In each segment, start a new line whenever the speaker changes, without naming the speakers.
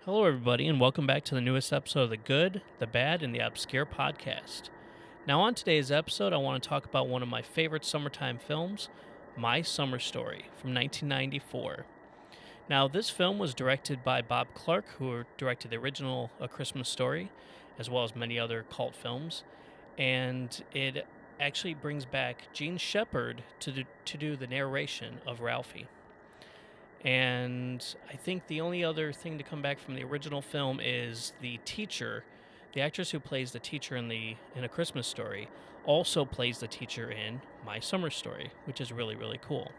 Hello, everybody, and welcome back to the newest episode of the Good, the Bad, and the Obscure podcast. Now, on today's episode, I want to talk about one of my favorite summertime films, My Summer Story from 1994. Now, this film was directed by Bob Clark, who directed the original A Christmas Story, as well as many other cult films, and it actually brings back Gene Shepard to do the narration of Ralphie. And I think the only other thing to come back from the original film is the teacher, the actress who plays the teacher in A Christmas Story, also plays the teacher in My Summer Story, which is really cool.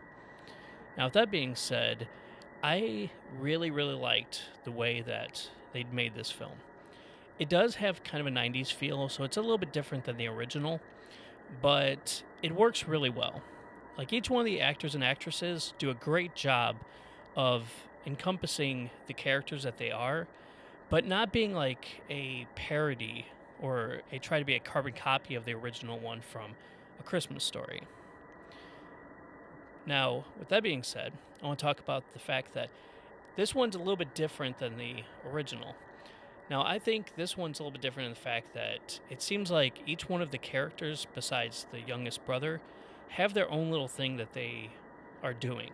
Now, with that being said, I really liked the way that they'd made this film. It does have kind of a 90s feel, so it's a little bit different than the original, but it works really well. Like each one of the actors and actresses do a great job of encompassing the characters that they are, but not being like a parody or a try to be a carbon copy of the original one from A Christmas Story. Now, with that being said, I want to talk about the fact that this one's a little bit different than the original. Now, I think this one's a little bit different in the fact that it seems like each one of the characters, besides the youngest brother, have their own little thing that they are doing.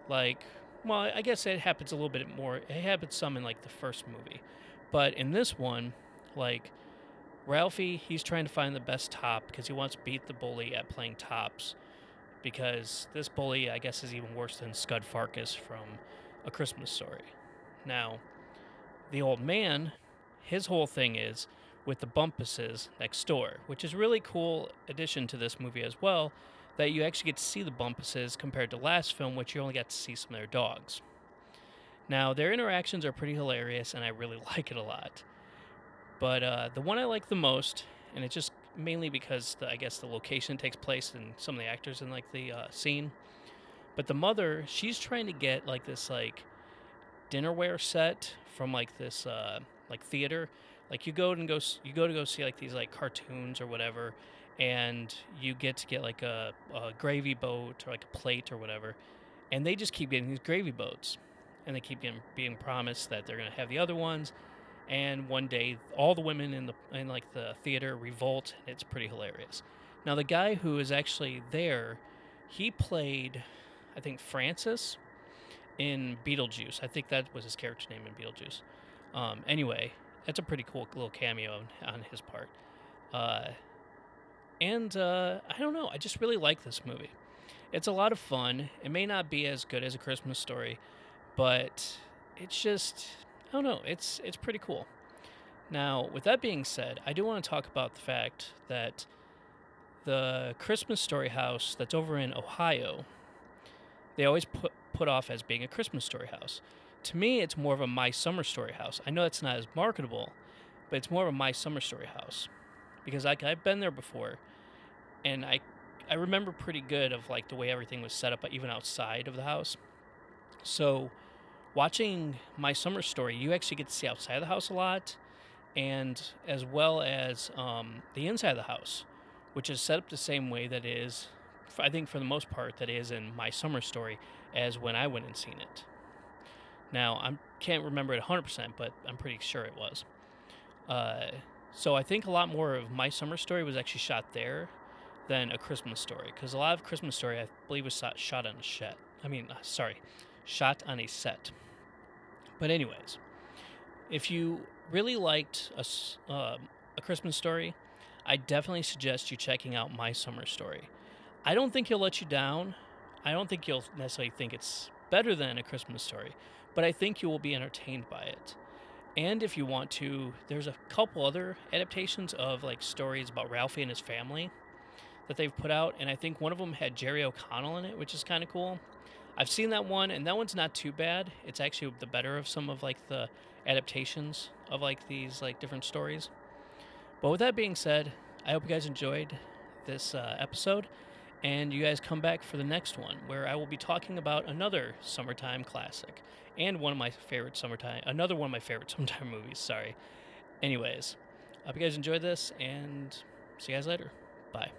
Like, well, I guess it happens a little bit more. It happens some in like the first movie, but in this one, like Ralphie, he's trying to find the best top because he wants to beat the bully at playing tops. Because this bully, I guess, is even worse than Scud Farkus from A Christmas Story. Now, the old man, his whole thing is with the Bumpuses next door, which is a really cool addition to this movie as well, that you actually get to see the Bumpuses compared to last film, which you only got to see some of their dogs. Now, their interactions are pretty hilarious, and I really like it a lot. But the one I like the most, and it's just mainly because I guess the location takes place and some of the actors in like the scene. But the mother, she's trying to get like this like dinnerware set from like this like theater. Like you go to go see like these like cartoons or whatever, and you get to get like a gravy boat or like a plate or whatever, and they just keep getting these gravy boats, and they keep being promised that they're gonna have the other ones, and one day all the women in like the theater revolt, and it's pretty hilarious. Now the guy who is actually there, he played, I think, Francis in Beetlejuice. I think that was his character name in Beetlejuice. Anyway, that's a pretty cool little cameo on his part. Uh, and I don't know, I just really like this movie. It's a lot of fun. It may not be as good as A Christmas Story, but it's just, I don't know, it's pretty cool. Now, with that being said, I do want to talk about the fact that the Christmas Story house that's over in Ohio, they always put off as being a Christmas Story house. To me, it's more of a My Summer Story house. I know it's not as marketable, but it's more of a My Summer Story house because like I've been there before, and I remember pretty good of like the way everything was set up, even outside of the house. So watching My Summer Story, you actually get to see outside of the house a lot, and as well as the inside of the house, which is set up the same way that is, I think for the most part, that is in My Summer Story as when I went and seen it. Now, I can't remember it 100%, but I'm pretty sure it was. So I think a lot more of My Summer Story was actually shot there than A Christmas Story, because a lot of Christmas Story, I believe, was shot on a set. Shot on a set. But anyways, if you really liked a Christmas Story, I definitely suggest you checking out My Summer Story. I don't think he'll let you down. I don't think you'll necessarily think it's better than A Christmas Story, but I think you will be entertained by it. And if you want to, there's a couple other adaptations of like stories about Ralphie and his family that they've put out, and I think one of them had Jerry O'Connell in it, which is kind of cool. I've seen that one, and that one's not too bad. It's actually the better of some of like the adaptations of like these like different stories. But with that being said, I hope you guys enjoyed this episode, and you guys come back for the next one where I will be talking about another summertime classic and another one of my favorite summertime movies. Sorry. Anyways, I hope you guys enjoyed this, and see you guys later. Bye.